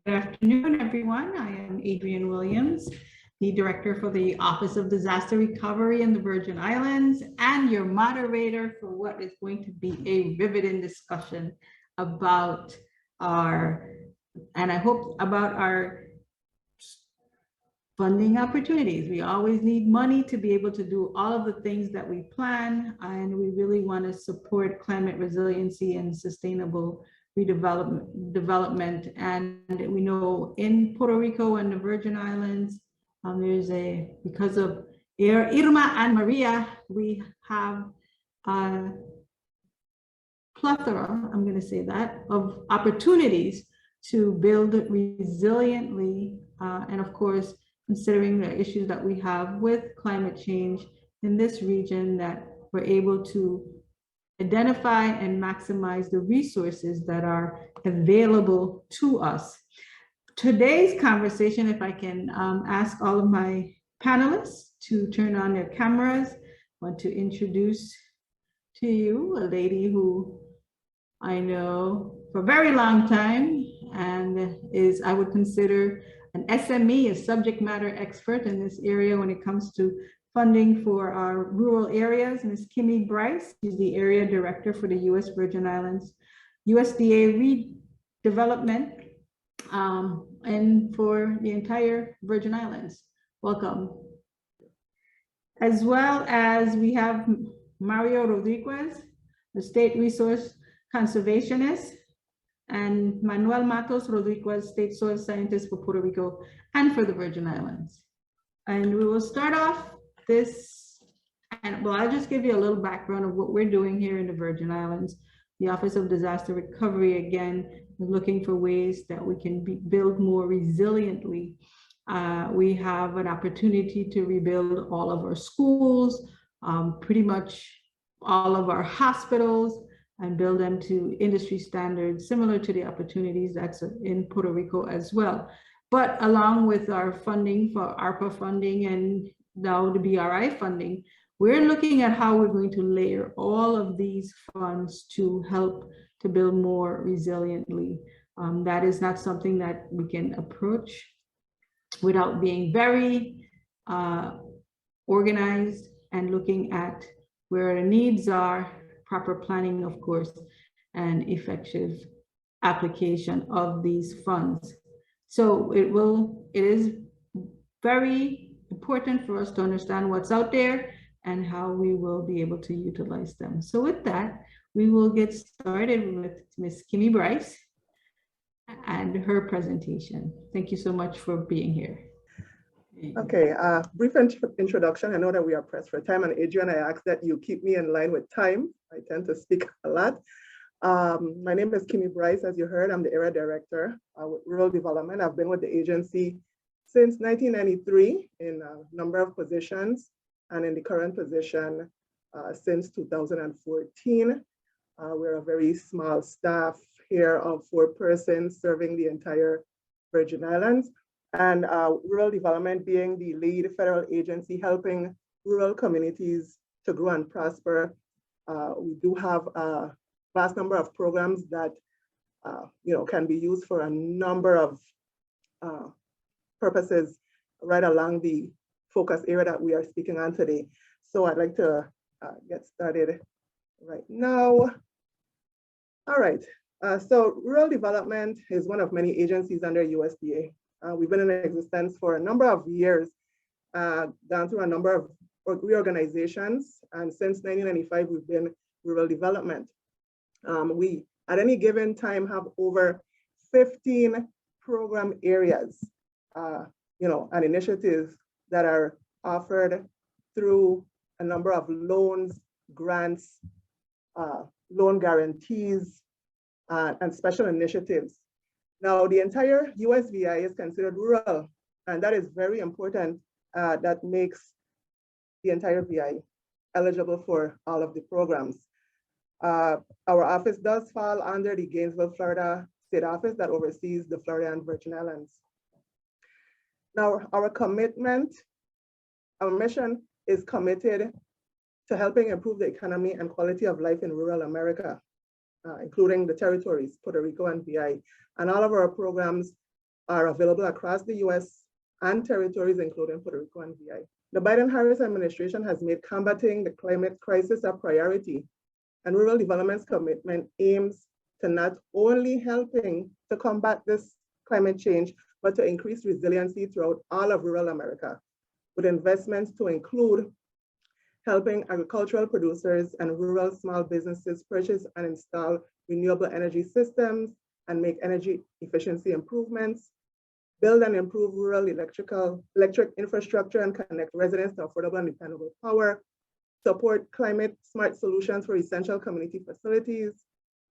afternoon, everyone. I am Adrienne Williams, the Director for the Office of Disaster Recovery in the Virgin Islands, and your moderator for what is going to be a riveting discussion about our funding opportunities. We always need money to be able to do all of the things that we plan, and we really want to support climate resiliency and sustainable development. And we know in Puerto Rico and the Virgin Islands, because of Irma and Maria, we have a plethora, I'm going to say that, of opportunities to build resiliently, and of course, considering the issues that we have with climate change in this region, that we're able to identify and maximize the resources that are available to us. Today's conversation, if I can ask all of my panelists to turn on their cameras, I want to introduce to you a lady who I know for a very long time and is, I would consider, an SME, a subject matter expert in this area when it comes to funding for our rural areas. Ms. Kimme Bryce is the Area Director for the U.S. Virgin Islands USDA Redevelopment and for the entire Virgin Islands. Welcome. As well as we have Mario Rodríguez, the State Resource Conservationist, and Manuel Matos Rodríguez, State Soil Scientist for Puerto Rico and for the Virgin Islands. And we will start off this, and well, I'll just give you a little background of what we're doing here in the Virgin Islands. The Office of Disaster Recovery, again, is looking for ways that we can build more resiliently. We have an opportunity to rebuild all of our schools, pretty much all of our hospitals, and build them to industry standards, similar to the opportunities that's in Puerto Rico as well. But along with our funding for ARPA funding and now the BRI funding, we're looking at how we're going to layer all of these funds to help to build more resiliently. That is not something that we can approach without being very organized and looking at where the needs are, proper planning, of course, and effective application of these funds. So it is very important for us to understand what's out there and how we will be able to utilize them. So with that, we will get started with Ms. Kimme Bryce and her presentation. Thank you so much for being here. Okay, brief introduction. I know that we are pressed for time, and Adrienne, I ask that you keep me in line with time. I tend to speak a lot. My name is Kimme Bryce, as you heard. I'm the Area Director with Rural Development. I've been with the agency since 1993 in a number of positions, and in the current position since 2014. We're a very small staff here of 4 persons serving the entire Virgin Islands. And rural development being the lead federal agency helping rural communities to grow and prosper. We do have a vast number of programs that can be used for a number of purposes right along the focus area that we are speaking on today. So I'd like to get started right now. All right, so rural development is one of many agencies under USDA. We've been in existence for a number of years, gone through a number of reorganizations, and since 1995, we've been rural development. We, at any given time, have over 15 program areas, and initiatives that are offered through a number of loans, grants, loan guarantees, and special initiatives. Now, the entire USVI is considered rural, and that is very important. That makes the entire VI eligible for all of the programs. Our office does fall under the Gainesville, Florida State Office that oversees the Florida and Virgin Islands. Now, our mission is committed to helping improve the economy and quality of life in rural America, including the territories, Puerto Rico and VI. And all of our programs are available across the US and territories, including Puerto Rico and VI. The Biden-Harris administration has made combating the climate crisis a priority, and rural development's commitment aims to not only helping to combat this climate change, but to increase resiliency throughout all of rural America, with investments to include helping agricultural producers and rural small businesses purchase and install renewable energy systems and make energy efficiency improvements, build and improve rural electric infrastructure and connect residents to affordable and dependable power, support climate smart solutions for essential community facilities,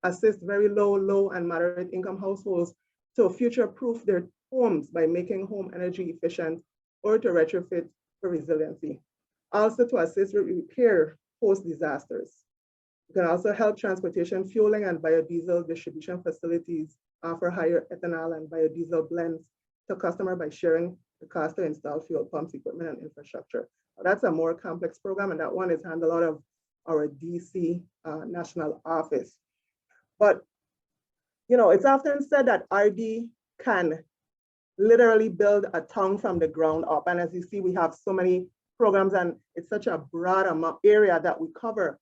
assist very low and moderate income households to future-proof their homes by making home energy efficient or to retrofit for resiliency. Also to assist with repair post-disasters. You can also help transportation fueling and biodiesel distribution facilities offer higher ethanol and biodiesel blends to customers by sharing the cost to install fuel pumps, equipment, and infrastructure. Now, that's a more complex program, and that one is handled out of our DC national office. But, you know, it's often said that RD can literally build a town from the ground up. And as you see, we have so many programs, and it's such a broad area that we cover.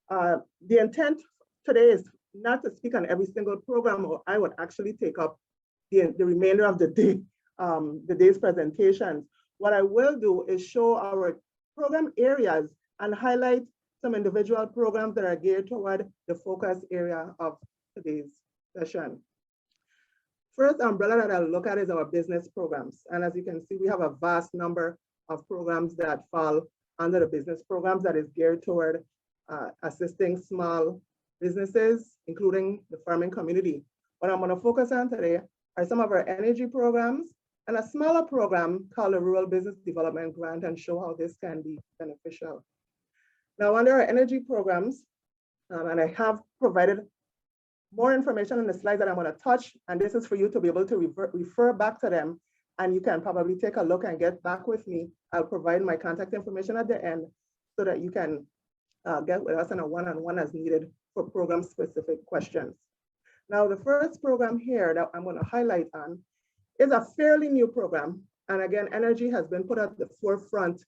The intent today is not to speak on every single program, or I would actually take up the remainder of the day, the day's presentations. What I will do is show our program areas and highlight some individual programs that are geared toward the focus area of today's session. First umbrella that I'll look at is our business programs. And as you can see, we have a vast number of programs that fall under the business programs that is geared toward assisting small businesses, including the farming community. What I'm going to focus on today are some of our energy programs and a smaller program called the Rural Business Development Grant, and show how this can be beneficial. Now, under our energy programs, and I have provided more information in the slides that I'm going to touch, and this is for you to be able to refer back to them, and you can probably take a look and get back with me. I'll provide my contact information at the end so that you can get with us on a one-on-one as needed for program-specific questions. Now, the first program here that I'm going to highlight on is a fairly new program. And again, energy has been put at the forefront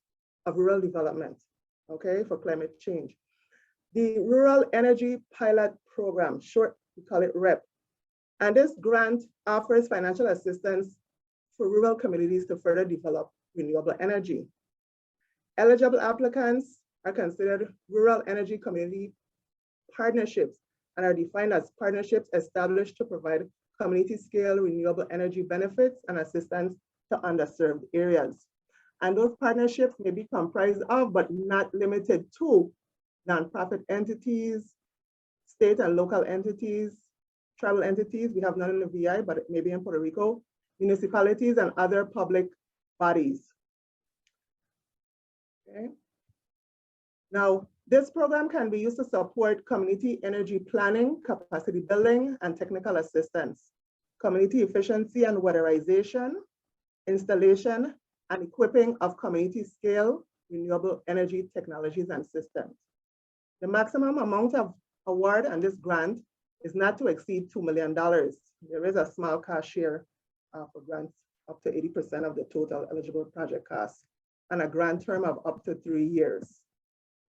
of rural development, okay, for climate change. The Rural Energy Pilot Program, short, we call it REP. And this grant offers financial assistance for rural communities to further develop renewable energy. Eligible applicants are considered rural energy community partnerships and are defined as partnerships established to provide community scale renewable energy benefits and assistance to underserved areas. And those partnerships may be comprised of, but not limited to, nonprofit entities, state and local entities, tribal entities. We have none in the VI, but it may be in Puerto Rico, municipalities and other public bodies. Okay. Now, this program can be used to support community energy planning, capacity building, and technical assistance, community efficiency and weatherization, installation, and equipping of community scale renewable energy technologies and systems. The maximum amount of award on this grant is not to exceed $2 million. There is a small cost share for grants up to 80% of the total eligible project costs, and a grant term of up to 3 years.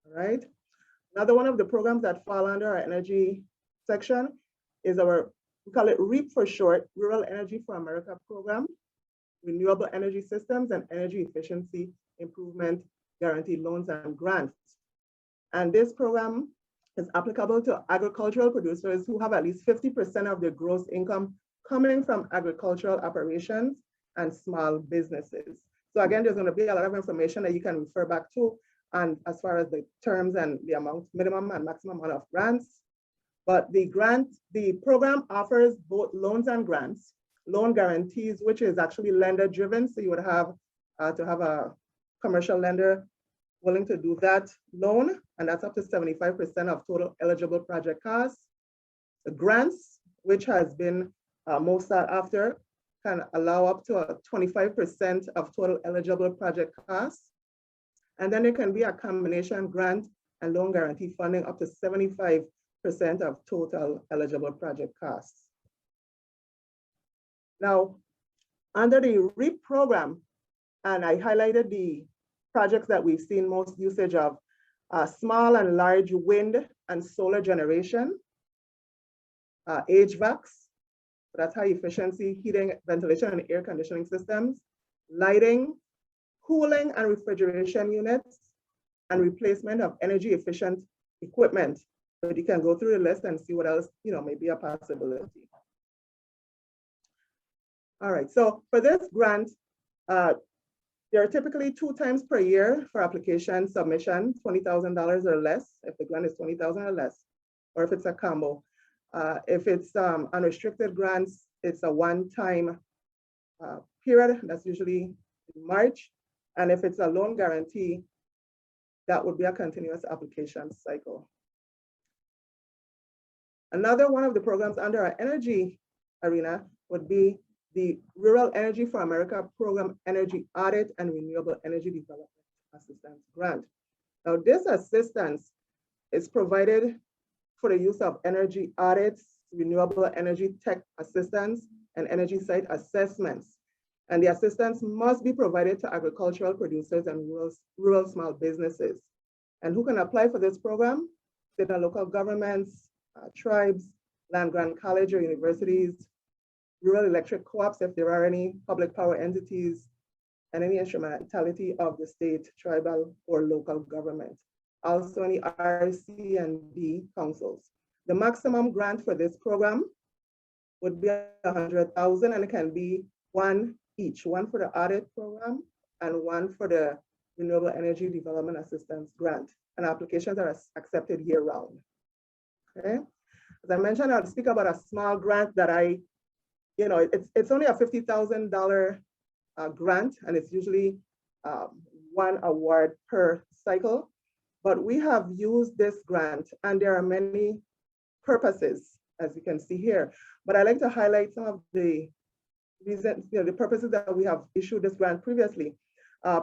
All right. Another one of the programs that fall under our energy section is our, we call it REAP for short, Rural Energy for America program, renewable energy systems and energy efficiency improvement guaranteed loans and grants. And this program is applicable to agricultural producers who have at least 50% of their gross income coming from agricultural operations and small businesses. So again, there's going to be a lot of information that you can refer back to, and as far as the terms and the amount, minimum and maximum amount of grants. But the program offers both loans and grants, loan guarantees, which is actually lender driven. So you would have to have a commercial lender willing to do that loan, and that's up to 75% of total eligible project costs. The grants, which has been most sought after, can allow up to 25% of total eligible project costs. And then there can be a combination grant and loan guarantee funding up to 75% of total eligible project costs. Now, Under the REAP program, and I highlighted the projects that we've seen most usage of, small and large wind and solar generation, HVACs, that's high efficiency heating, ventilation, and air conditioning systems, lighting, cooling and refrigeration units, and replacement of energy efficient equipment. So you can go through the list and see what else, may be a possibility. All right, so for this grant, there are typically 2 times per year for application submission, $20,000 or less, if the grant is $20,000 or less, or if it's a combo. If it's unrestricted grants, it's a one-time period, that's usually in March. And if it's a loan guarantee, that would be a continuous application cycle. Another one of the programs under our energy arena would be the Rural Energy for America Program Energy Audit and Renewable Energy Development Assistance Grant. Now, this assistance is provided for the use of energy audits, renewable energy tech assistance, and energy site assessments. And the assistance must be provided to agricultural producers and rural small businesses. And who can apply for this program? State and local governments, tribes, land-grant college or universities, rural electric co-ops, if there are any, public power entities, and any instrumentality of the state, tribal, or local government. Also any RC and B councils. The maximum grant for this program would be $100,000, and it can be one each, one for the audit program and one for the Renewable Energy Development Assistance Grant. And applications are accepted year-round. Okay. As I mentioned, I'll speak about a small grant that it's only a $50,000 grant, and it's usually one award per cycle. But we have used this grant, and there are many purposes, as you can see here. But I like to highlight some of the reasons, the purposes that we have issued this grant previously.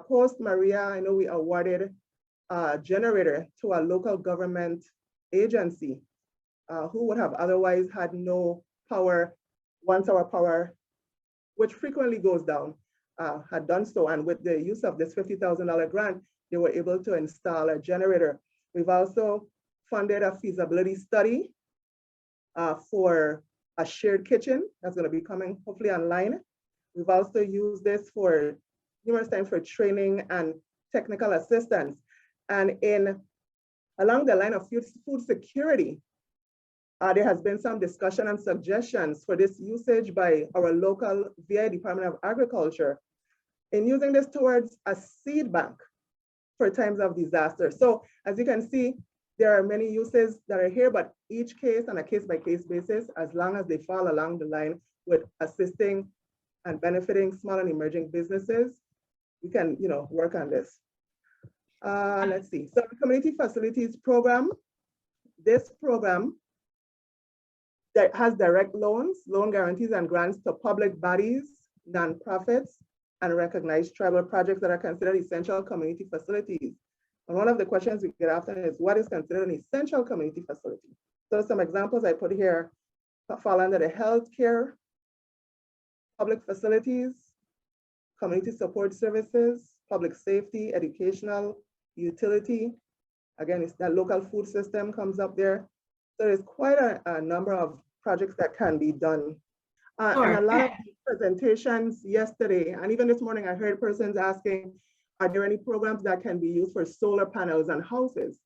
Post Maria, I know we awarded a generator to a local government agency who would have otherwise had no power once our power, which frequently goes down, had done so. And with the use of this $50,000 grant, they were able to install a generator. We've also funded a feasibility study for a shared kitchen that's going to be coming hopefully online. We've also used this for numerous times for training and technical assistance. And along the line of food security, there has been some discussion and suggestions for this usage by our local VI Department of Agriculture in using this towards a seed bank for times of disaster. So as you can see, there are many uses that are here, but each case on a case-by-case basis, as long as they fall along the line with assisting and benefiting small and emerging businesses, we can work on this. Let's see. So the Community Facilities Program, this program that has direct loans, loan guarantees, and grants to public bodies, nonprofits, and recognized tribal projects that are considered essential community facilities. And one of the questions we get often is, what is considered an essential community facility? So some examples I put here fall under the healthcare, public facilities, community support services, public safety, educational, utility. Again, it's that local food system comes up there. So there's quite a number of projects that can be done. And a lot of presentations yesterday, and even this morning, I heard persons asking, are there any programs that can be used for solar panels on houses?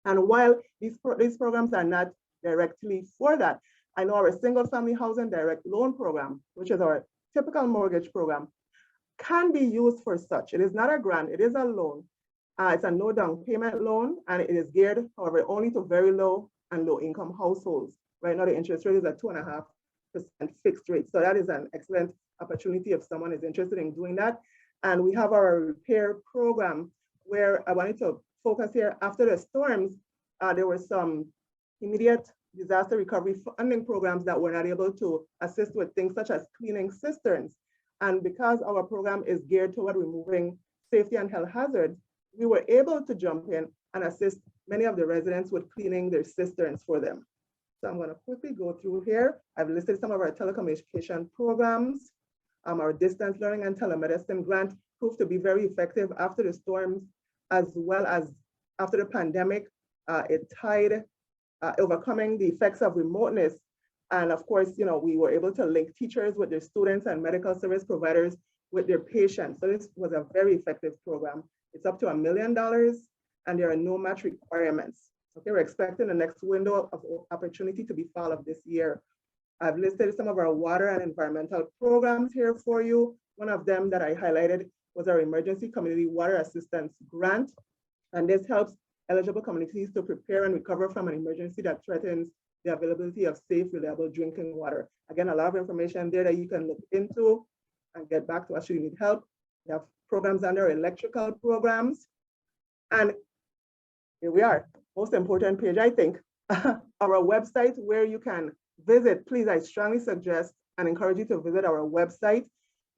And while these programs are not directly for that, I know our single family housing direct loan program, which is our typical mortgage program, can be used for such. It is not a grant, it is a loan. It's a no down payment loan, and it is geared, however, only to very low and low income households. Right now, the interest rate is at 2.5% fixed rate. So that is an excellent opportunity if someone is interested in doing that. And we have our repair program where I wanted to focus here. After the storms, there were some immediate disaster recovery funding programs that were not able to assist with things such as cleaning cisterns. And because our program is geared toward removing safety and health hazards, we were able to jump in and assist many of the residents with cleaning their cisterns for them. So I'm going to quickly go through here. I've listed some of our telecommunication programs. Our distance learning and telemedicine grant proved to be very effective after the storms, as well as after the pandemic. It tied overcoming the effects of remoteness. And of course, we were able to link teachers with their students and medical service providers with their patients. So this was a very effective program. It's up to $1 million and there are no match requirements. Okay, we're expecting the next window of opportunity to be fall of this year. I've listed some of our water and environmental programs here for you. One of them that I highlighted was our Emergency Community Water Assistance Grant. And this helps eligible communities to prepare and recover from an emergency that threatens the availability of safe, reliable drinking water. Again, a lot of information there that you can look into and get back to us should you need help. We have programs under electrical programs. And here we are, most important page, I think, our website where you can visit. Please, I strongly suggest and encourage you to visit our website.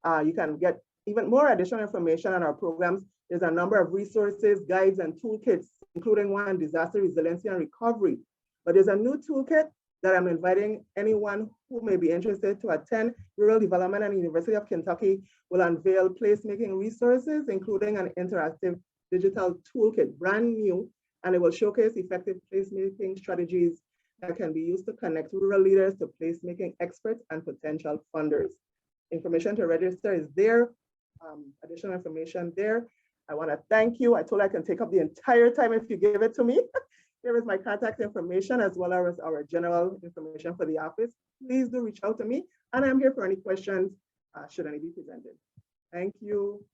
You can get even more additional information on our programs. There's a number of resources, guides, and toolkits, including one on disaster resiliency and recovery. But there's a new toolkit that I'm inviting anyone who may be interested to attend. Rural Development and University of Kentucky will unveil placemaking resources, including an interactive digital toolkit, brand new, and it will showcase effective placemaking strategies that can be used to connect rural leaders to placemaking experts and potential funders. Information to register is there, additional information there. I want to thank you. I told I can take up the entire time if you give it to me. Here is my contact information as well as our general information for the office. Please do reach out to me, and I'm here for any questions should any be presented. Thank you.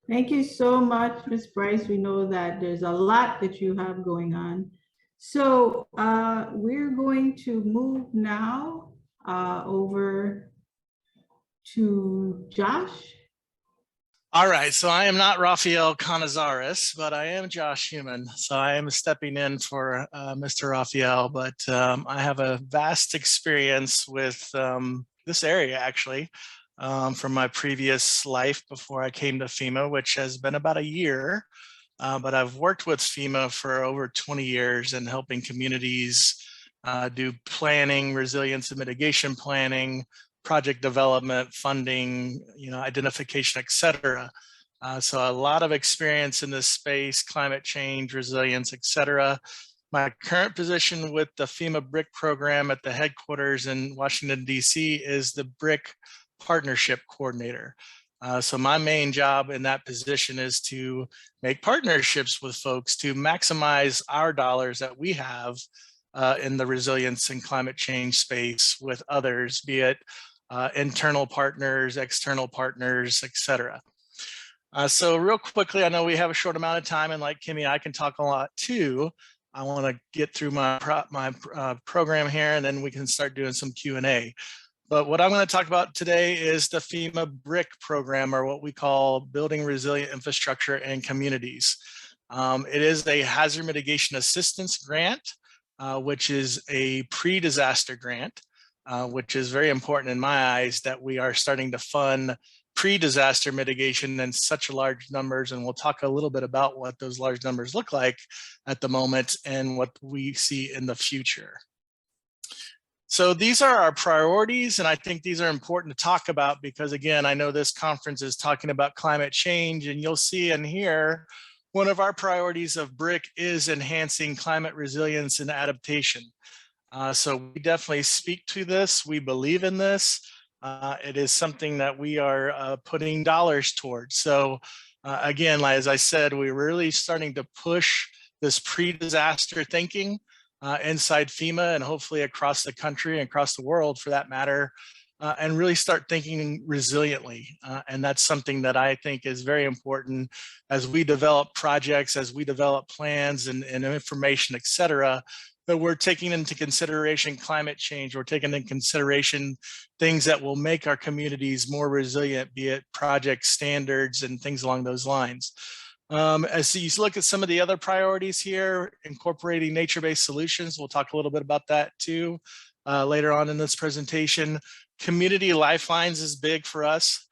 Thank you so much, Ms. Bryce. We know that there's a lot that you have going on. So we're going to move now over to Josh. All right, so I am not Rafael Canizares, but I am Josh Human. So I am stepping in for Mr. Rafael, but I have a vast experience with this area actually from my previous life before I came to FEMA, which has been about a year. But I've worked with FEMA for over 20 years and helping communities do planning, resilience and mitigation planning, project development, funding, identification, et cetera. So a lot of experience in this space, climate change, resilience, et cetera. My current position with the FEMA BRIC program at the headquarters in Washington, DC is the BRIC Partnership Coordinator. So my main job in that position is to make partnerships with folks to maximize our dollars that we have in the resilience and climate change space with others, be it internal partners, external partners, et cetera. So real quickly, I know we have a short amount of time, and like Kimme, I can talk a lot too. I want to get through my program here, and then we can start doing some Q&A. But what I'm going to talk about today is the FEMA BRIC program, or what we call Building Resilient Infrastructure and Communities. It is a hazard mitigation assistance grant, which is a pre-disaster grant, which is very important in my eyes that we are starting to fund pre-disaster mitigation in such large numbers. And we'll talk a little bit about what those large numbers look like at the moment and what we see in the future. So these are our priorities, and I think these are important to talk about because, again, I know this conference is talking about climate change, and you'll see in here, one of our priorities of BRIC is enhancing climate resilience and adaptation. So we definitely speak to this. We believe in this. It is something that we are putting dollars towards. So again, as I said, we're really starting to push this pre-disaster thinking inside FEMA and hopefully across the country and across the world for that matter, and really start thinking resiliently. And that's something that I think is very important as we develop projects, as we develop plans and information, et cetera, that we're taking into consideration climate change. We're taking into consideration things that will make our communities more resilient, be it project standards and things along those lines. As you look at some of the other priorities here, incorporating nature-based solutions, we'll talk a little bit about that too later on in this presentation. Community lifelines is big for us.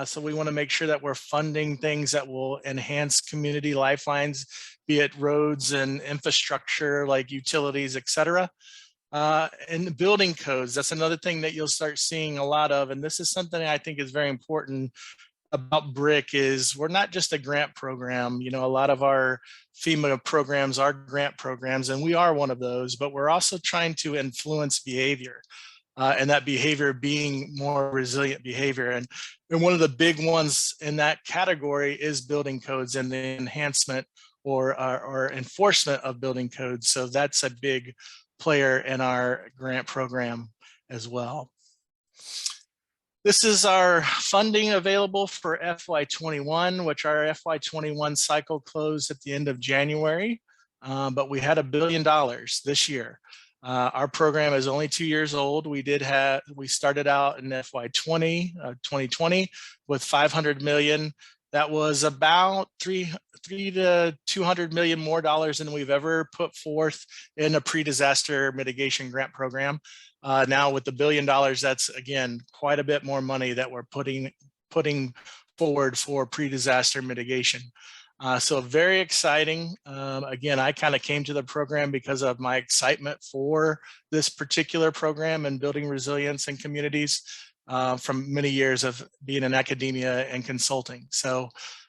So we want to make sure that we're funding things that will enhance community lifelines, be it roads and infrastructure like utilities, et cetera. And building codes, that's another thing that you'll start seeing a lot of. And this is something I think is very important about BRIC is we're not just a grant program. You know, a lot of our FEMA programs are grant programs, and we are one of those, but we're also trying to influence behavior. And that behavior being more resilient behavior. And one of the big ones in that category is building codes and the enhancement or enforcement of building codes. So that's a big player in our grant program as well. This is our funding available for FY21, which our FY21 cycle closed at the end of January, but we had $1 billion this year. Our program is only 2 years old. We started out in FY20, 2020 with 500 million. That was about $300 to $200 million more than we've ever put forth in a pre-disaster mitigation grant program. Now with the $1 billion, that's again quite a bit more money that we're putting forward for pre-disaster mitigation. So very exciting. Again, I kind of came to the program because of my excitement for this particular program and building resilience in communities from many years of being in academia and consulting. So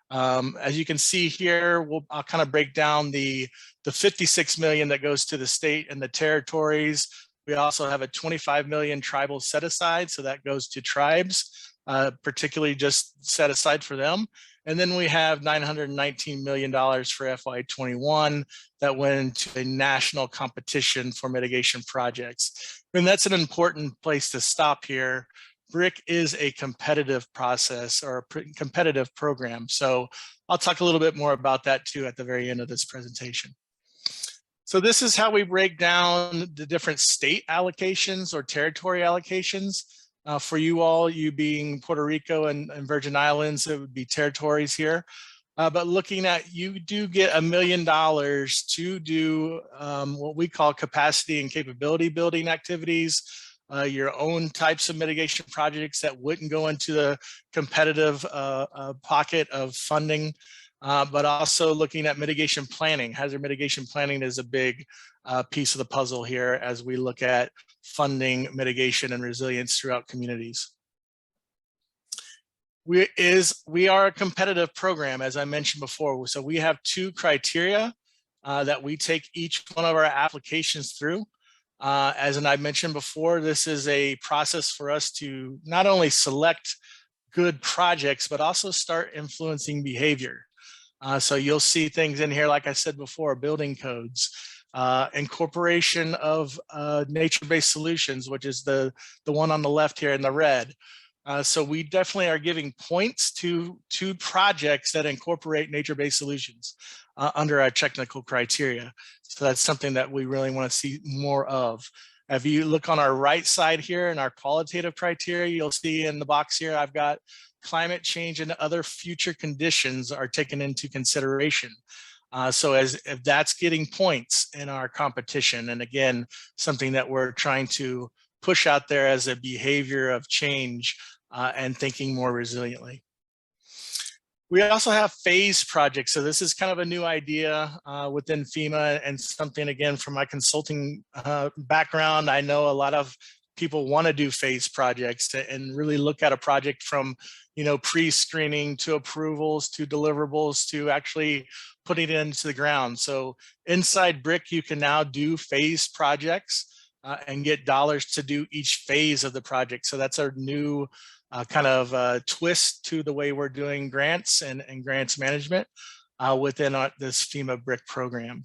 as you can see here, I'll kind of break down the 56 million that goes to the state and the territories. We also have a 25 million tribal set aside. So that goes to tribes, particularly just set aside for them. And then we have $919 million for FY21 that went into a national competition for mitigation projects. And that's an important place to stop here. BRIC is a competitive process or a competitive program. So I'll talk a little bit more about that too at the very end of this presentation. So this is how we break down the different state allocations or territory allocations. For you all, you being Puerto Rico and Virgin Islands, it would be territories here. But looking at, you do get $1 million to do what we call capacity and capability building activities, your own types of mitigation projects that wouldn't go into the competitive pocket of funding, but also looking at mitigation planning. Hazard mitigation planning is a big piece of the puzzle here as we look at funding mitigation and resilience throughout communities. We are a competitive program, as I mentioned before. So we have 2 criteria that we take each one of our applications through. As I mentioned before, this is a process for us to not only select good projects, but also start influencing behavior. So you'll see things in here, like I said before, building codes, incorporation of nature-based solutions, which is the one on the left here in the red. So we definitely are giving points to projects that incorporate nature-based solutions under our technical criteria. So that's something that we really want to see more of. If you look on our right side here in our qualitative criteria, you'll see in the box here, I've got climate change and other future conditions are taken into consideration. So if that's getting points in our competition, and again, something that we're trying to push out there as a behavior of change and thinking more resiliently. We also have phase projects. So this is kind of a new idea within FEMA, and something, again, from my consulting background, I know a lot of people want to do phase projects and really look at a project from, pre-screening to approvals to deliverables to actually putting it into the ground. So inside BRIC, you can now do phase projects and get dollars to do each phase of the project. So that's our new kind of twist to the way we're doing grants and grants management within this FEMA BRIC program.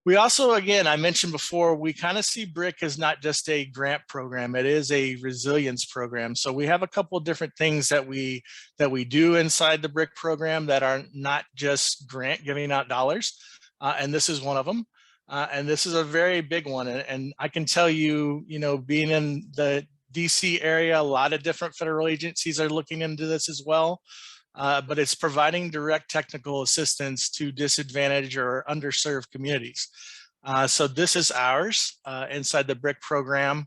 We also, again, I mentioned before, we kind of see BRIC as not just a grant program, it is a resilience program. So we have a couple of different things that we do inside the BRIC program that are not just grant giving out dollars. And this is one of them. And this is a very big one. And I can tell you, being in the DC area, a lot of different federal agencies are looking into this as well. But it's providing direct technical assistance to disadvantaged or underserved communities. So this is ours inside the BRIC program.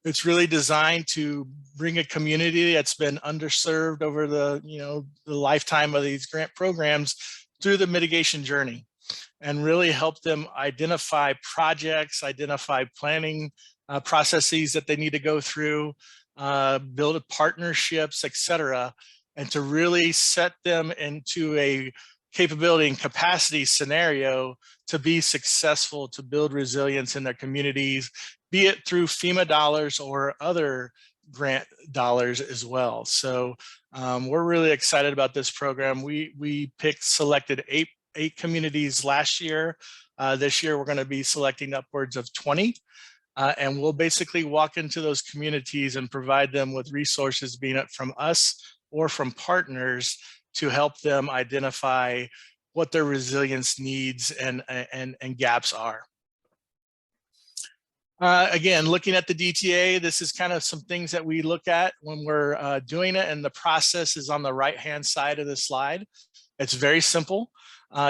It's really designed to bring a community that's been underserved over the lifetime of these grant programs through the mitigation journey. and really help them identify projects, identify planning processes that they need to go through, build partnerships, etc., and to really set them into a capability and capacity scenario to be successful, to build resilience in their communities, be it through FEMA dollars or other grant dollars as well. So we're really excited about this program. We selected eight communities last year. This year, we're going to be selecting upwards of 20. And we'll basically walk into those communities and provide them with resources, being it from us or from partners, to help them identify what their resilience needs and gaps are. Again, looking at the DTA, this is kind of some things that we look at when we're doing it, and the process is on the right-hand side of the slide. It's very simple.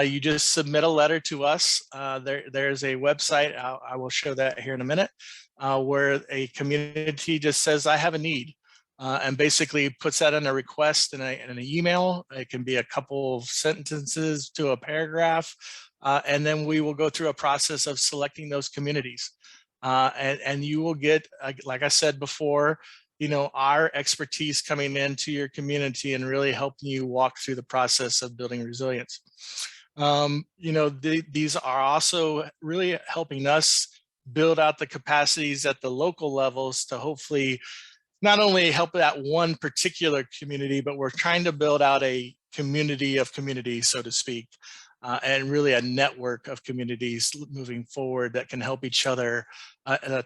You just submit a letter to us. There's a website, I will show that here in a minute, where a community just says, I have a need, and basically puts that in a request in an email. It can be a couple of sentences to a paragraph, and then we will go through a process of selecting those communities. And you will get, like I said before, our expertise coming into your community and really helping you walk through the process of building resilience. These are also really helping us build out the capacities at the local levels to hopefully not only help that one particular community, but we're trying to build out a community of communities, so to speak, and really a network of communities moving forward that can help each other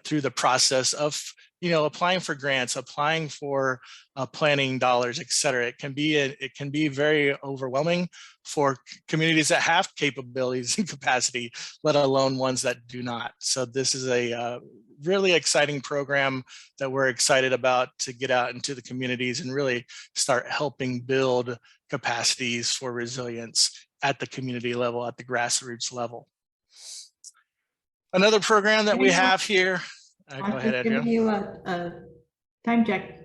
through the process of, applying for grants, applying for planning dollars, et cetera. It can be very overwhelming for communities that have capabilities and capacity, let alone ones that do not. So this is a really exciting program that we're excited about to get out into the communities and really start helping build capacities for resilience at the community level, at the grassroots level. Another program that we have here. Go ahead, Adrienne. Giving you a time check.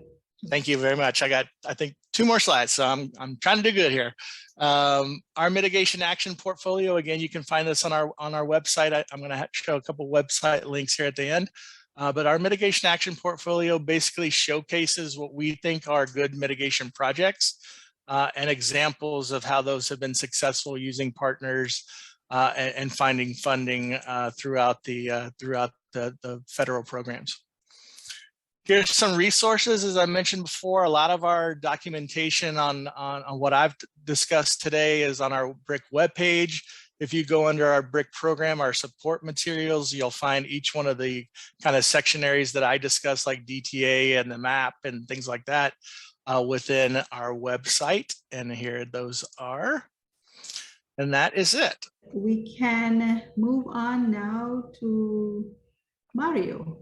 Thank you very much. I got, I think, 2 more slides, so I'm trying to do good here. Our mitigation action portfolio, again, you can find this on our website. I'm going to show a couple website links here at the end. But our mitigation action portfolio basically showcases what we think are good mitigation projects and examples of how those have been successful using partners and finding funding throughout the federal programs. Here's some resources. As I mentioned before, a lot of our documentation on what I've discussed today is on our BRIC webpage. If you go under our BRIC program, our support materials, you'll find each one of the kind of section areas that I discussed, like DTA and the map and things like that, within our website. And here those are. And that is it. We can move on now to Mario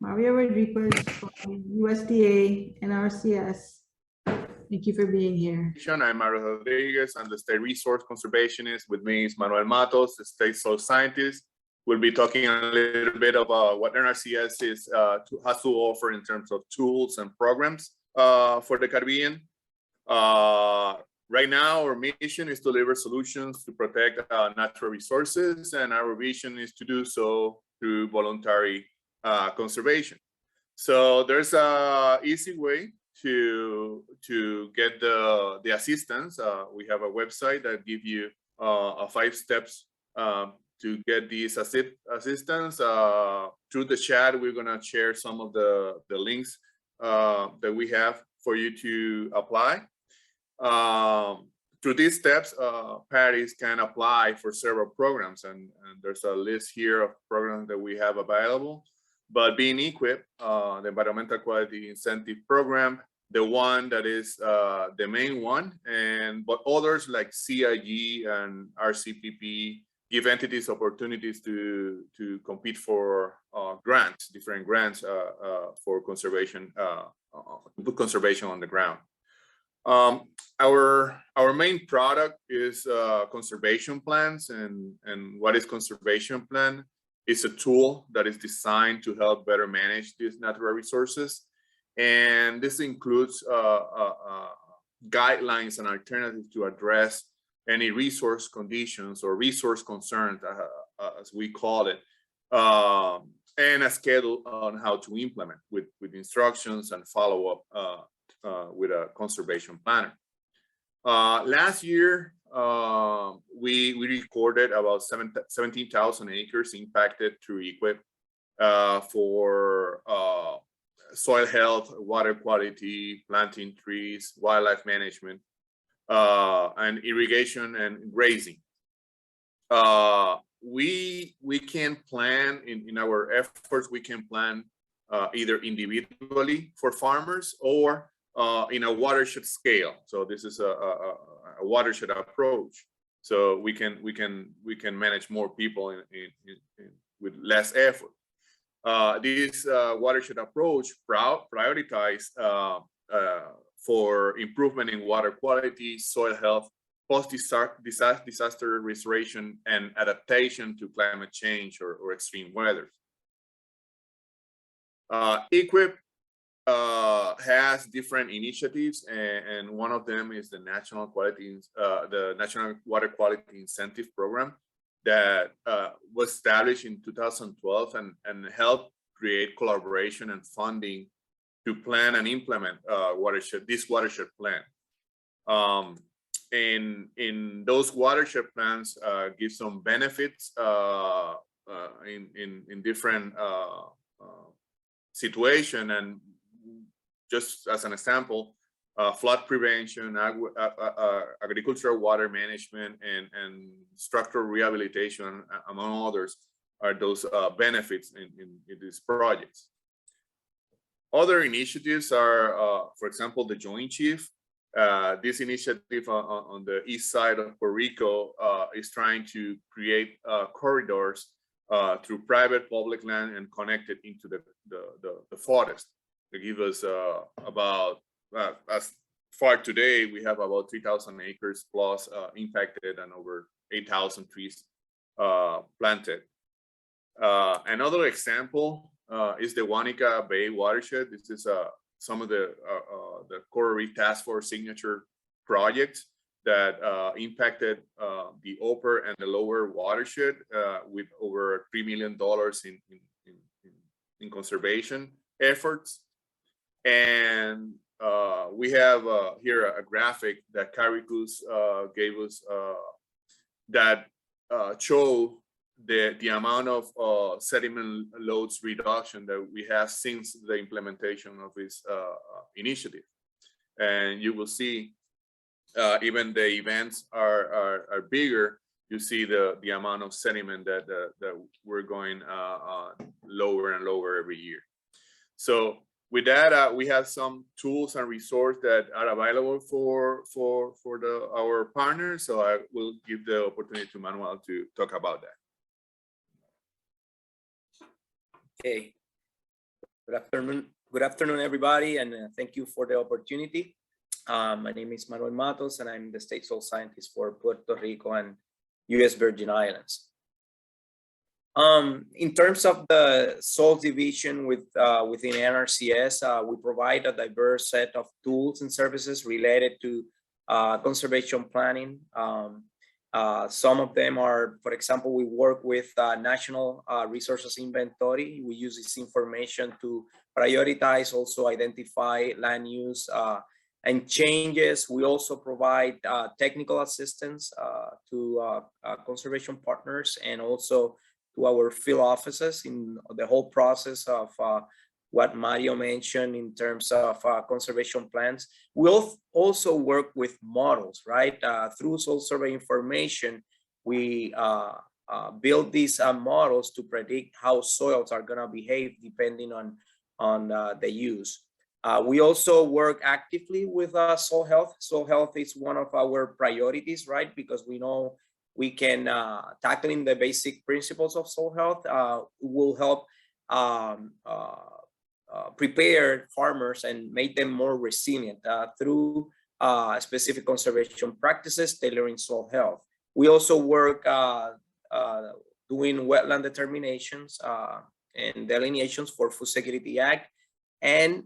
Rodríguez from USDA Nrcs. Thank you for being here. I'm Manuel Rodríguez. I'm the state resource conservationist. With me is Manuel Matos, the state soil scientist. We'll be talking a little bit about what NRCS has to offer in terms of tools and programs for the Caribbean. Right now, our mission is to deliver solutions to protect natural resources, and our vision is to do so through voluntary conservation. So there's an easy way to get the assistance. We have a website that gives you 5 steps to get these assistance. Through the chat, we're gonna share some of the links that we have for you to apply. Through these steps, parties can apply for several programs, and there's a list here of programs that we have available. But being equipped, the Environmental Quality Incentive Program, the one that is the main one, but others like CIG and RCPP give entities opportunities to compete for grants, different grants for conservation, to put conservation on the ground. Our main product is conservation plans, and what is conservation plan? It's a tool that is designed to help better manage these natural resources, and this includes guidelines and alternatives to address any resource conditions or resource concerns, as we call it, and a schedule on how to implement with instructions and follow up with a conservation planner. Last year, we recorded about 17,000 acres impacted through EQIP for soil health, water quality, planting trees, wildlife management, and irrigation and grazing. We can plan in our efforts, we can plan either individually for farmers or in a watershed scale. So this is a watershed approach. So we can manage more people with less effort. This watershed approach prioritize for improvement in water quality, soil health, post-disaster restoration, and adaptation to climate change or extreme weather. EQIP has different initiatives, and one of them is the National Water Quality Incentive Program that was established in 2012 and helped create collaboration and funding to plan and implement this watershed plan. In those watershed plans give some benefits in different situation, and just as an example, flood prevention, agricultural water management, and structural rehabilitation, among others, are those benefits in these projects. Other initiatives are, for example, the Joint Chief. This initiative on the east side of Puerto Rico is trying to create corridors through private public land and connect it into the forest. To give us about, as far today, we have about 3,000 acres plus impacted and over 8,000 trees planted. Another example is the Wanika Bay Watershed. This is some of the Coral Reef Task Force signature projects that impacted the upper and the lower watershed with over $3 million in conservation efforts. And we have here a graphic that Caricus gave us that show the amount of sediment loads reduction that we have since the implementation of this initiative. And you will see even the events are bigger. You see the amount of sediment that we're going lower and lower every year. So with that, we have some tools and resources that are available for our partners. So I will give the opportunity to Manuel to talk about that. Okay. Good afternoon, everybody, and thank you for the opportunity. My name is Manuel Matos, and I'm the state soil scientist for Puerto Rico and U.S. Virgin Islands. In terms of the soil division within NRCS, we provide a diverse set of tools and services related to conservation planning. Some of them are, for example, we work with National Resources Inventory. We use this information to prioritize, also identify land use and changes. We also provide technical assistance to conservation partners and also to our field offices in the whole process of what Mario mentioned in terms of conservation plans. We'll also work with models, right? Through soil survey information, we build these models to predict how soils are gonna behave depending on the use. We also work actively with soil health. Soil health is one of our priorities, right? Because we know we can tackling the basic principles of soil health will help prepare farmers and make them more resilient through specific conservation practices tailoring soil health. We also work doing wetland determinations and delineations for Food Security Act, and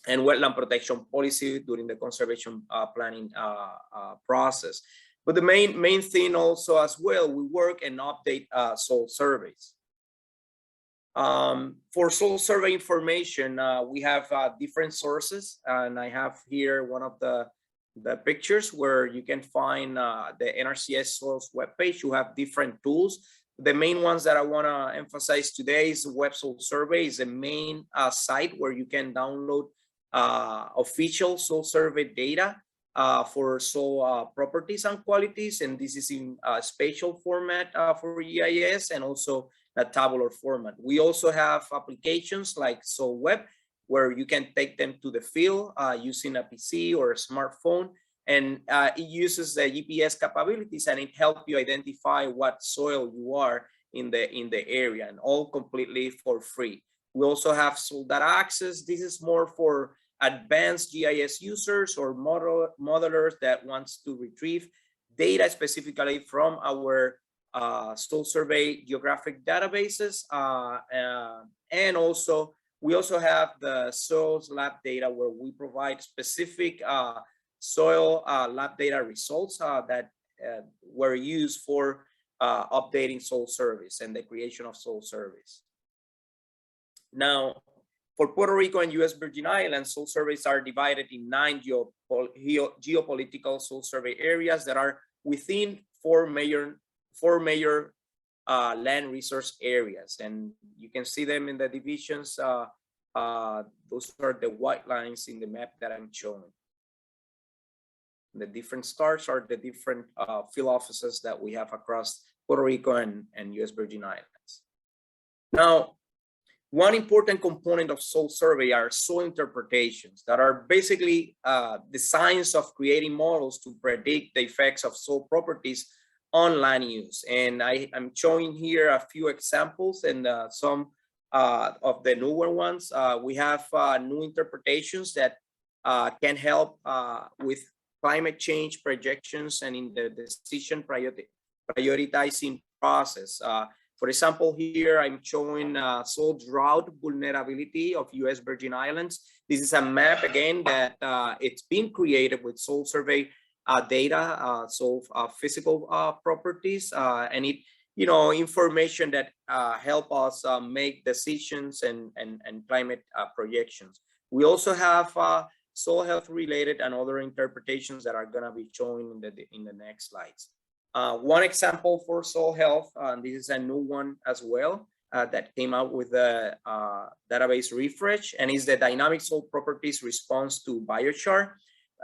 and wetland protection policy during the conservation planning process. But the main thing also as well, we work and update soil surveys. For soil survey information, we have different sources, and I have here one of the pictures where you can find the NRCS soils webpage. You have different tools. The main ones that I want to emphasize today is the Web Soil Survey is the main site where you can download official soil survey data for soil properties and qualities, and this is in spatial format for EIS and also a tabular format. We also have applications like Soil Web, where you can take them to the field using a PC or a smartphone, and it uses the GPS capabilities, and it helps you identify what soil you are in the area, and all completely for free. We also have Soil Data Access. This is more for advanced GIS users or modelers that wants to retrieve data specifically from our soil survey geographic databases. And also, we also have the soils lab data where we provide specific soil lab data results that were used for updating soil surveys and the creation of soil surveys. Now, for Puerto Rico and U.S. Virgin Islands, soil surveys are divided in 9 geopolitical soil survey areas that are within four major land resource areas, and you can see them in the divisions. Those are the white lines in the map that I'm showing. The different stars are the different field offices that we have across Puerto Rico and U.S. Virgin Islands. Now, one important component of soil survey are soil interpretations that are basically the science of creating models to predict the effects of soil properties on land use. And I'm showing here a few examples and some of the newer ones. We have new interpretations that can help with climate change projections and in the decision prioritizing process. For example, here I'm showing soil drought vulnerability of U.S. Virgin Islands. This is a map again that it's been created with soil survey data, so physical properties, and it, information that help us make decisions and climate projections. We also have soil health related and other interpretations that are going to be shown in the next slides. One example for soil health, this is a new one as well that came out with the database refresh, and is the dynamic soil properties response to biochar.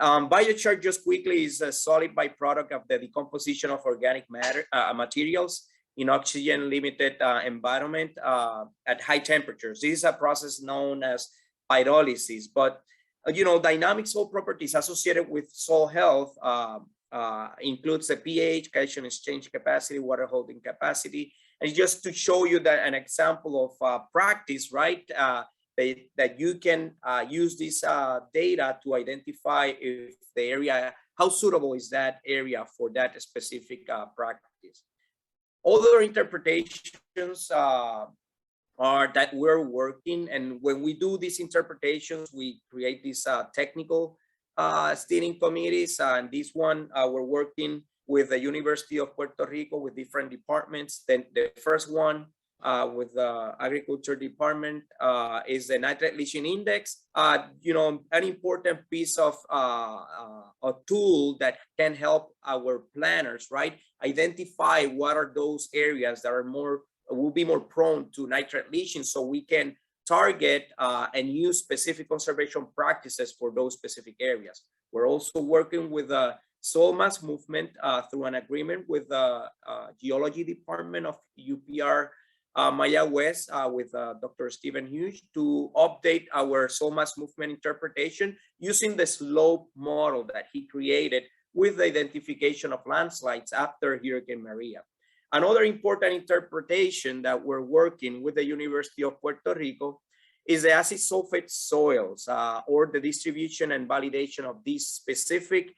Biochar, just quickly, is a solid byproduct of the decomposition of organic materials in oxygen limited environment at high temperatures. This is a process known as pyrolysis, but dynamic soil properties associated with soil health includes the pH, calcium exchange capacity, water holding capacity. And just to show you that an example of practice, right, that you can use this data to identify if the area, how suitable is that area for that specific practice. Other interpretations are that we're working, and when we do these interpretations, we create these technical steering committees, and this one we're working with the University of Puerto Rico with different departments. Then the first one with the Agriculture Department is the Nitrate Leaching Index. An important piece of a tool that can help our planners, right, identify what are those areas that are will be more prone to nitrate leaching, so we can target and use specific conservation practices for those specific areas. We're also working with the soil mass movement through an agreement with the Geology Department of UPR Maya West with Dr. Stephen Hughes to update our soil mass movement interpretation using the slope model that he created with the identification of landslides after Hurricane Maria. Another important interpretation that we're working with the University of Puerto Rico is the acid sulfate soils or the distribution and validation of these specific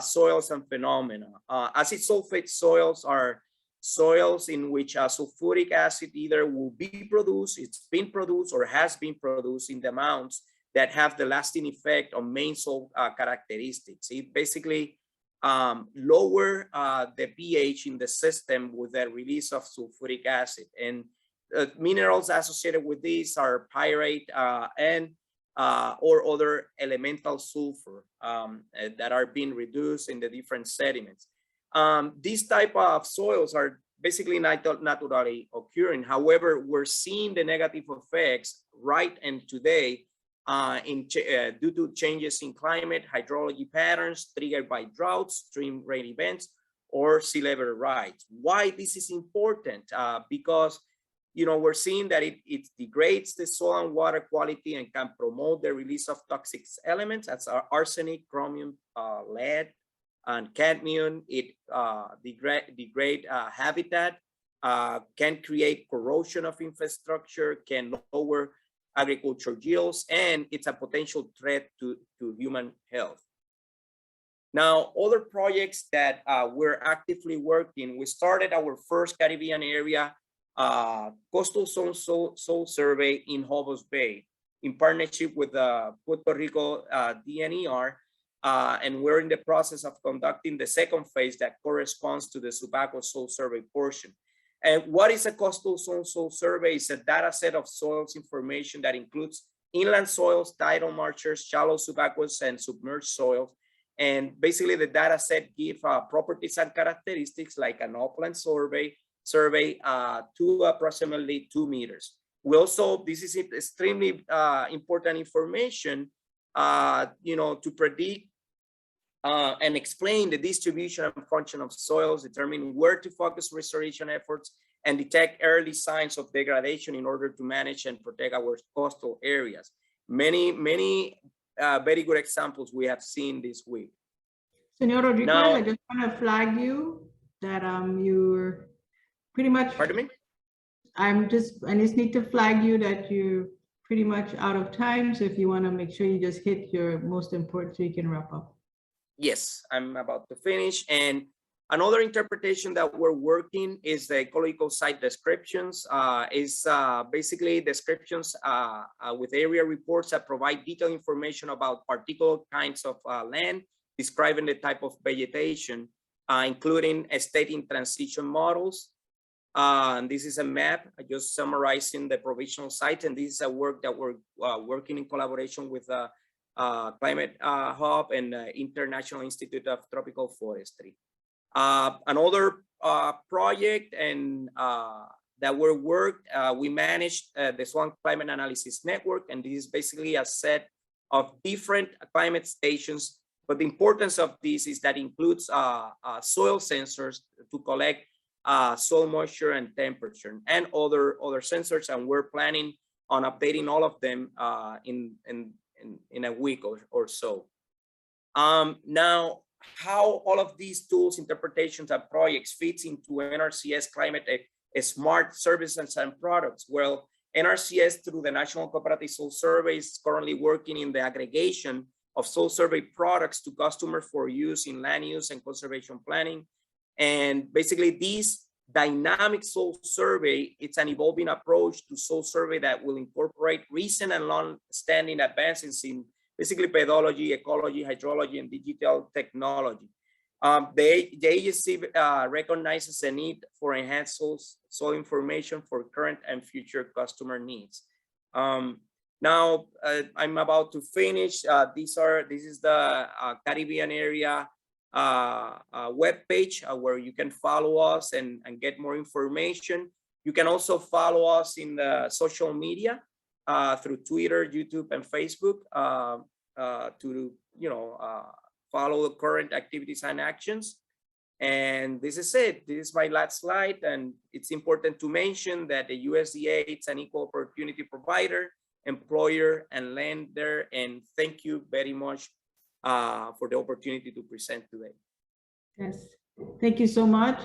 soils and phenomena. Acid sulfate soils are soils in which sulfuric acid either will be produced, it's been produced, or has been produced in the amounts that have the lasting effect on main soil characteristics. It basically lower the pH in the system with the release of sulfuric acid. And minerals associated with these are pyrite and or other elemental sulfur that are being reduced in the different sediments. These type of soils are basically naturally occurring. However, we're seeing the negative effects right and today due to changes in climate, hydrology patterns triggered by droughts, extreme rain events, or sea level rise. Why this is important? Because we're seeing that it degrades the soil and water quality and can promote the release of toxic elements. That's arsenic, chromium, lead, and cadmium. It degrade habitat, can create corrosion of infrastructure, can lower agriculture yields, and it's a potential threat to human health. Now, other projects that we're actively working, we started our first Caribbean area coastal zone soil survey in Hobos Bay in partnership with Puerto Rico DNER, and we're in the process of conducting the second phase that corresponds to the Subaco soil survey portion. And what is a coastal zone soil survey? It's a data set of soils information that includes inland soils, tidal marshes, shallow subaqueous, and submerged soils. And basically the data set give properties and characteristics like an upland survey to approximately 2 meters. We also, this is extremely important information, to predict and explain the distribution and function of soils, determine where to focus restoration efforts, and detect early signs of degradation in order to manage and protect our coastal areas. Many very good examples we have seen this week. Senor Rodríguez, Now, I just want to flag you that you're pretty much. Pardon me? I just need to flag you that you're pretty much out of time. So if you want to make sure you just hit your most important so you can wrap up. Yes, I'm about to finish. And another interpretation that we're working is the ecological site descriptions. Is basically descriptions with area reports that provide detailed information about particular kinds of land, describing the type of vegetation, including stating transition models. And this is a map just summarizing the provisional sites. And this is a work that we're working in collaboration with Climate Hub and International Institute of Tropical Forestry. Another project and that we managed the Swan Climate Analysis Network, and this is basically a set of different climate stations. But the importance of this is that includes soil sensors to collect soil moisture and temperature, and other sensors, and we're planning on updating all of them in a week or so. Now, how all of these tools, interpretations, and projects fits into NRCS climate smart services and products? Well, NRCS through the National Cooperative Soil Survey is currently working in the aggregation of soil survey products to customers for use in land use and conservation planning. And basically this dynamic soil survey, it's an evolving approach to soil survey that will incorporate recent and long-standing advances in basically pedology, ecology, hydrology, and digital technology. The agency recognizes the need for enhanced soil information for current and future customer needs. Now, I'm about to finish. This is the Caribbean area webpage where you can follow us and get more information. You can also follow us in the social media through Twitter, YouTube, and Facebook to follow the current activities and actions. And this is it. This is my last slide, and it's important to mention that the USDA, it's an equal opportunity provider, employer, and lender. And thank you very much for the opportunity to present today. Yes, thank you so much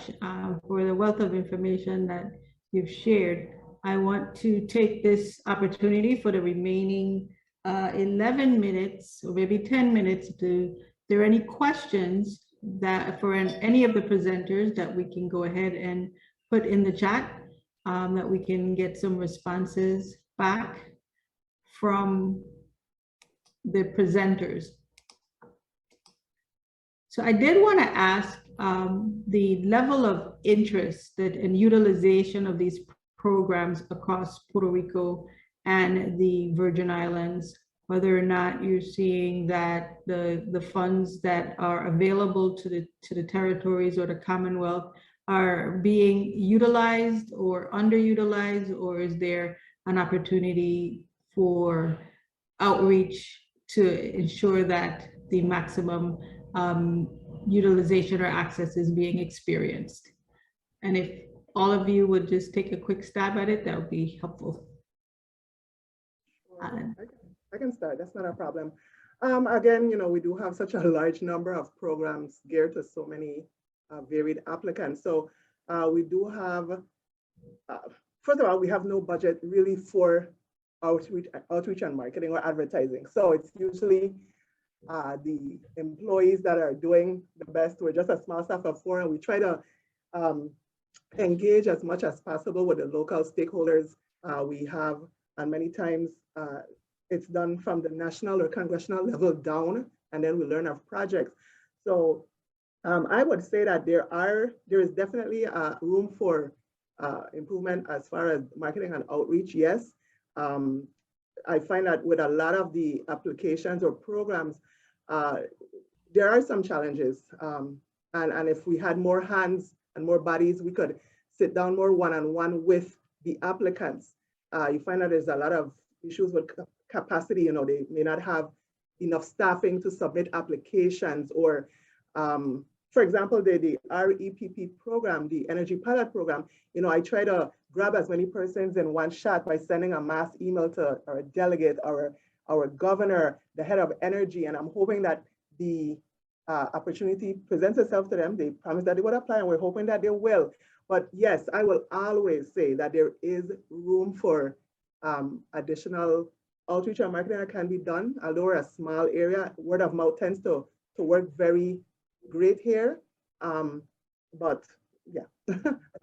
for the wealth of information that you've shared. I want to take this opportunity for the remaining 11 minutes or maybe 10 minutes if there are any questions that for any of the presenters that we can go ahead and put in the chat, that we can get some responses back from the presenters. So I did want to ask the level of interest and utilization of these programs across Puerto Rico and the Virgin Islands, whether or not you're seeing that the funds that are available to the territories or the Commonwealth are being utilized or underutilized, or is there an opportunity for outreach to ensure that the maximum utilization or access is being experienced? And if all of you would just take a quick stab at it, that would be helpful. I can start, that's not a problem. Again, you know, we do have such a large number of programs geared to so many varied applicants. So we do have, first of all, we have no budget really for outreach and marketing or advertising. So it's usually the employees that are doing the best. We're just a small staff of 4, and we try to engage as much as possible with the local stakeholders we have, and many times it's done from the national or congressional level down, and then we learn of projects. So I would say that there is definitely room for improvement as far as marketing and outreach, yes. I find that with a lot of the applications or programs, there are some challenges. And if we had more hands and more bodies, we could sit down more one-on-one with the applicants. You find that there's a lot of issues with capacity. You know, they may not have enough staffing to submit applications, or for example, the REPP program, the Energy Pilot Program, you know, I try to grab as many persons in one shot by sending a mass email to our delegate, our governor, the head of energy, and I'm hoping that the opportunity presents itself to them. They promised that they would apply, and we're hoping that they will. But yes, I will always say that there is room for additional outreach and marketing that can be done. Although we're a small area, word of mouth tends to work very great here. But yeah,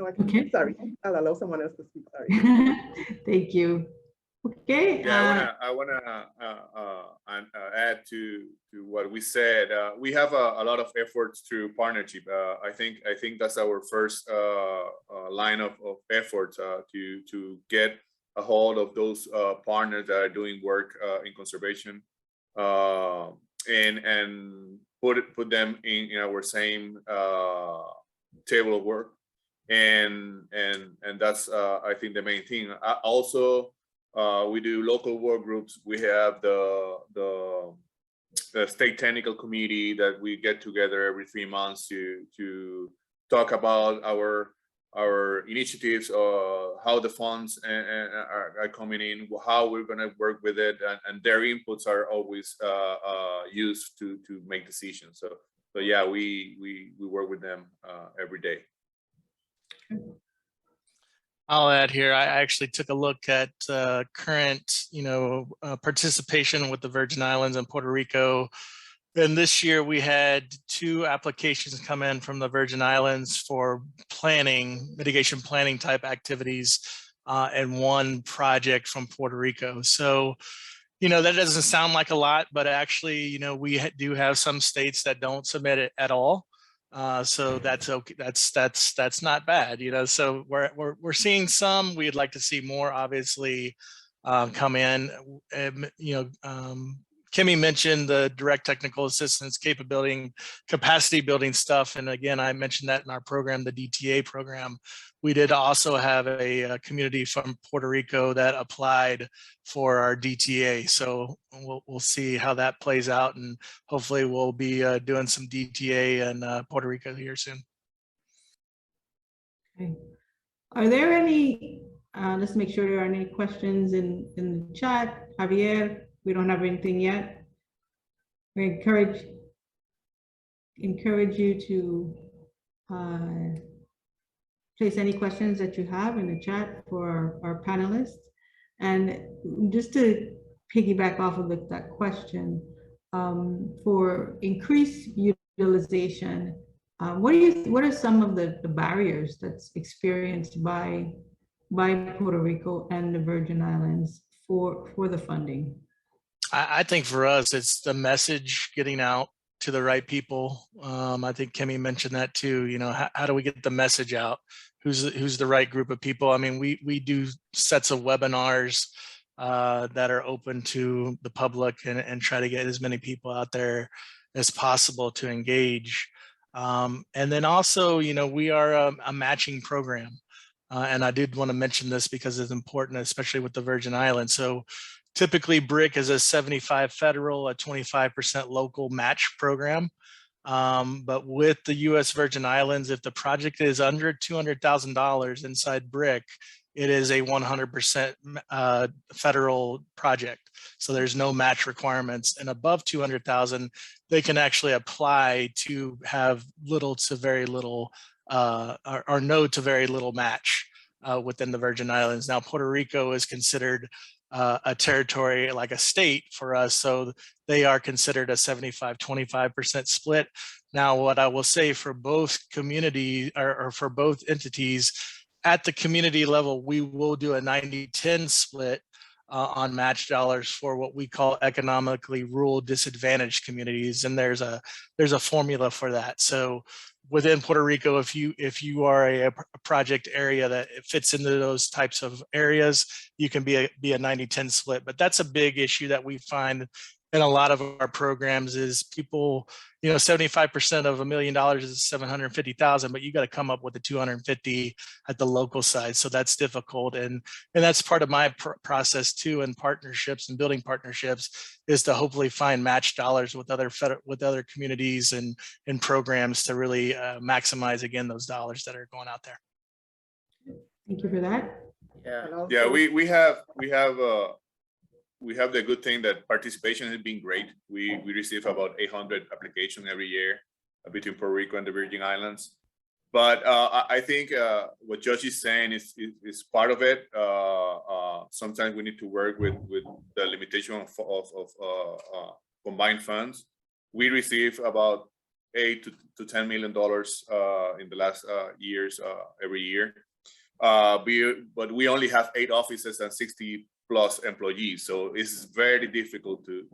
Okay. Sorry, I'll allow someone else to speak, sorry. Thank you. Okay. Yeah, I wanna add to what we said. We have a lot of efforts through partnership. I think that's our first line of efforts to get a hold of those partners that are doing work in conservation, and put them in our same table of work, and that's I think the main thing. Also, we do local work groups. We have the state technical committee that we get together every 3 months to talk about our initiatives, how the funds are coming in, how we're going to work with it, and their inputs are always used to make decisions. So yeah, we work with them every day. I'll add here, I actually took a look at current, participation with the Virgin Islands and Puerto Rico. And this year we had 2 applications come in from the Virgin Islands for mitigation planning type activities, and 1 project from Puerto Rico. So, that doesn't sound like a lot, but actually, we do have some states that don't submit it at all. So that's okay. That's not bad, so we're seeing some. We'd like to see more, obviously, come in. Kimme mentioned the direct technical assistance capability, capacity building stuff. And again, I mentioned that in our program, the DTA program. We did also have a community from Puerto Rico that applied for our DTA. So we'll see how that plays out, and hopefully we'll be doing some DTA in Puerto Rico here soon. Okay. Are there any, let's make sure there are any questions in the chat. Javier, we don't have anything yet. We encourage you to place any questions that you have in the chat for our panelists. And just to piggyback off of that question, for increased utilization, what are some of the barriers that's experienced by Puerto Rico and the Virgin Islands for the funding? I think for us, it's the message getting out to the right people. I think Kimme mentioned that too. You know, how do we get the message out? Who's the right group of people? I mean, we do sets of webinars that are open to the public and try to get as many people out there as possible to engage. And then also, you know, we are a matching program. And I did want to mention this because it's important, especially with the Virgin Islands. So typically BRIC is a 75 federal, a 25% local match program. But with the US Virgin Islands, if the project is under $200,000 inside BRIC, it is a 100% federal project. So there's no match requirements, and above 200,000, they can actually apply to have little to very little or no to very little match within the Virgin Islands. Now, Puerto Rico is considered a territory like a state for us. So they are considered a 75-25% split. Now, what I will say for both community or for both entities, at the community level, we will do a 90-10 split on match dollars for what we call economically rural disadvantaged communities. And there's a formula for that. So within Puerto Rico, if you are a project area that fits into those types of areas, you can be a 90-10 split. But that's a big issue that we find in a lot of our programs is people, you know, 75% of $1 million is 750,000, but you got to come up with the 250 at the local side. So that's difficult. And that's part of my process too, and partnerships and building partnerships is to hopefully find match dollars with other communities and programs to really maximize again, those dollars that are going out there. Thank you for that. Yeah, we have the good thing that participation has been great. We receive about 800 applications every year between Puerto Rico and the Virgin Islands. But I think what Josh is saying is part of it. Sometimes we need to work with the limitation of combined funds. We receive about $8 to $10 million in the last years every year. But we only have 8 offices and 60+ employees, so it's very difficult to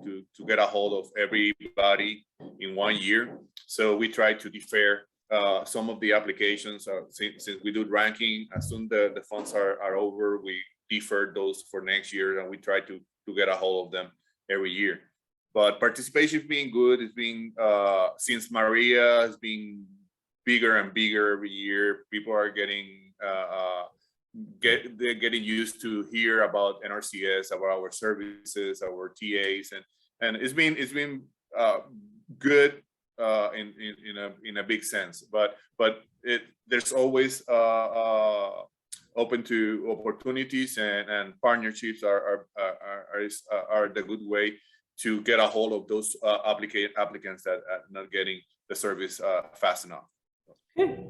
get a hold of everybody in 1 year. So we try to defer some of the applications since we do ranking. As soon as the funds are over, we defer those for next year, and we try to get a hold of them every year. But participation has been good. It's been since Maria has been bigger and bigger every year. People are getting they're getting used to hear about NRCS, about our services, our TAs, and it's been good in a big sense. But there's always open to opportunities, and partnerships are the good way to get a hold of those applicants that are not getting the service fast enough. Okay.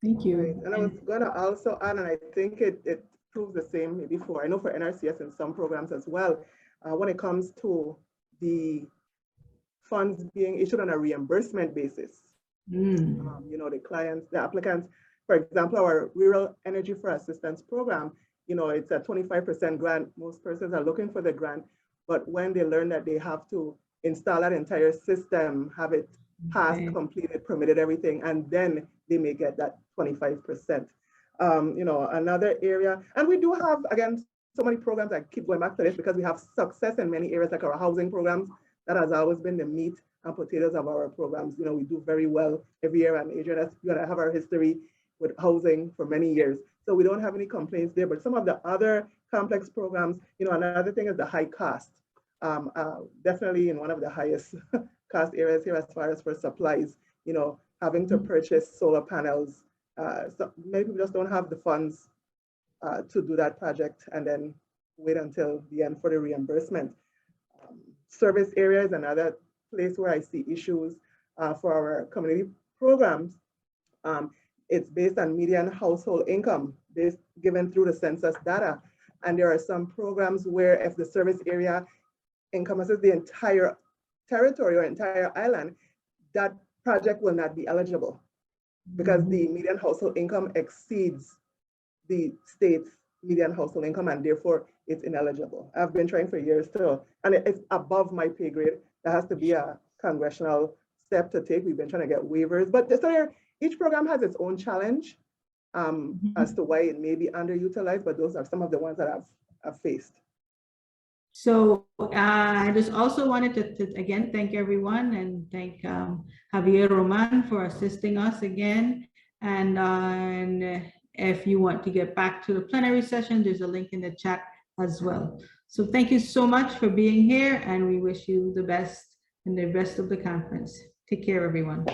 Thank you. And I was going to also add, and I think it proves the same before. I know for NRCS and some programs as well, when it comes to the funds being issued on a reimbursement basis, you know, the applicants, for example, our Rural Energy for Assistance program, you know, it's a 25% grant. Most persons are looking for the grant, but when they learn that they have to install that entire system, have it passed, completed, permitted, everything, and then they may get that 25%. You know, another area, and we do have, again, so many programs. I keep going back to this because we have success in many areas, like our housing programs. That has always been the meat and potatoes of our programs. You know, we do very well every year, and Adrienne, you have our history with housing for many years. So we don't have any complaints there, but some of the other complex programs, you know, another thing is the high cost. Definitely in one of the highest cost areas here as far as for supplies, you know, having to purchase solar panels. So many people just don't have the funds to do that project and then wait until the end for the reimbursement. Service area is another place where I see issues for our community programs. It's based on median household income given through the census data. And there are some programs where if the service area encompasses the entire territory or entire island, that project will not be eligible because the median household income exceeds the state's median household income, and therefore it's ineligible. I've been trying for years too, and it's above my pay grade. That has to be a congressional step to take. We've been trying to get waivers, but each program has its own challenge as to why it may be underutilized, but those are some of the ones that I've faced. So I just also wanted to again thank everyone and thank Javier Roman for assisting us again. And if you want to get back to the plenary session, there's a link in the chat as well. So thank you so much for being here, and we wish you the best in the rest of the conference. Take care, everyone.